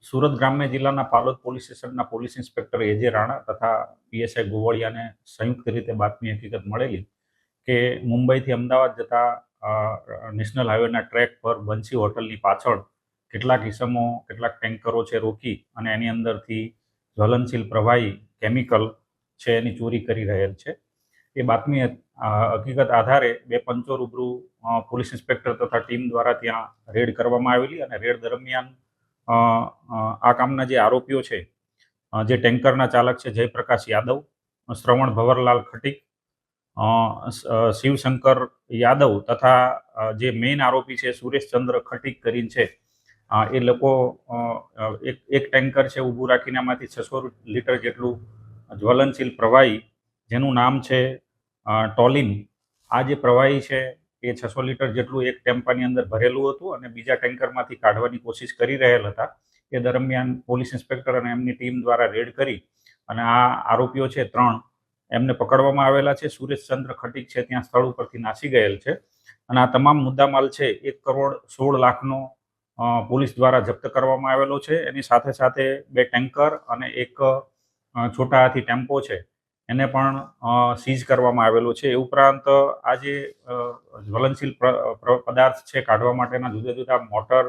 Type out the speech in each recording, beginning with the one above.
સુરત ગ્રામ્ય જિલ્લાના પાલોદ પોલીસ સ્ટેશનના પોલીસ ઇન્સ્પેક્ટર એજે રાણા તથા પીએસઆઈ ગોવળિયાને સંયુક્ત રીતે બાતમી હકીકત મળેલી કે મુંબઈથી અમદાવાદ જતા નેશનલ હાઈવેના ટ્રેક પર બંસી હોટલની પાછળ કેટલાક ઇસમો કેટલાક ટેન્કરો છે રોકી અને એની અંદરથી જ્વલનશીલ પ્રવાહી કેમિકલ છે એની ચોરી કરી રહેલ છે. એ બાતમી હકીકત આધારે બે પંચો રૂબરૂ પોલીસ ઇન્સ્પેક્ટર તથા ટીમ દ્વારા ત્યાં રેડ કરવામાં આવેલી અને રેડ દરમિયાન આ કામના જે આરોપીઓ છે, જે ટેન્કરના ચાલક છે જયપ્રકાશ યાદવ, શ્રવણ ભવરલાલ ખટીક, શિવશંકર યાદવ તથા જે મેઇન આરોપી છે સુરેશચંદ્ર ખટીક કરીને છે, એ લોકો એક ટેન્કર છે ઊભું રાખીને એમાંથી 600 લીટર જેટલું જ્વલનશીલ પ્રવાહી, જેનું નામ છે ટોલિન, આ જે પ્રવાહી છે એ 600 લીટર જેટલું એક ટેમ્પાની અંદર ભરેલું હતું અને બીજા ટેન્કરમાંથી કાઢવાની કોશિશ કરી રહેલ હતા. એ દરમિયાન પોલીસ ઇન્સ્પેક્ટર અને એમની ટીમ દ્વારા રેડ કરી અને આ આરોપીઓ છે 3, એમને પકડવામાં આવેલા છે. સુરેશચંદ્ર ખટીક છે ત્યાં સ્થળ ઉપરથી નાસી ગયેલ છે અને આ તમામ મુદ્દામાલ છે 1,16,00,000નો પોલીસ દ્વારા જપ્ત કરવામાં આવેલો છે. એની સાથે સાથે 2 ટેન્કર અને એક છોટા હાથી ટેમ્પો છે એને પણ સીઝ કરવામાં આવેલો છે. એ ઉપરાંત આ જે જ્વલનશીલ પદાર્થ છે કાઢવા માટેના જુદા જુદા મોટર,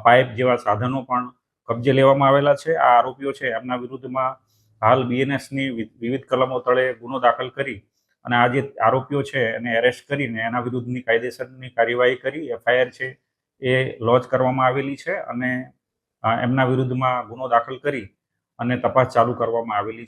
પાઇપ જેવા સાધનો પણ કબજે લેવામાં આવેલા છે. આ આરોપીઓ છે એમના વિરુદ્ધમાં હાલ બીએનએસની વિવિધ કલમો તળે ગુનો દાખલ કરી અને આ જે આરોપીઓ છે એને એરેસ્ટ કરીને એના વિરુદ્ધની કાયદેસરની કાર્યવાહી કરી એફઆઈઆર છે એ લોન્ચ કરવામાં આવેલી છે અને એમના વિરુદ્ધમાં ગુનો દાખલ કરી અને તપાસ ચાલુ કરવામાં આવેલી છે.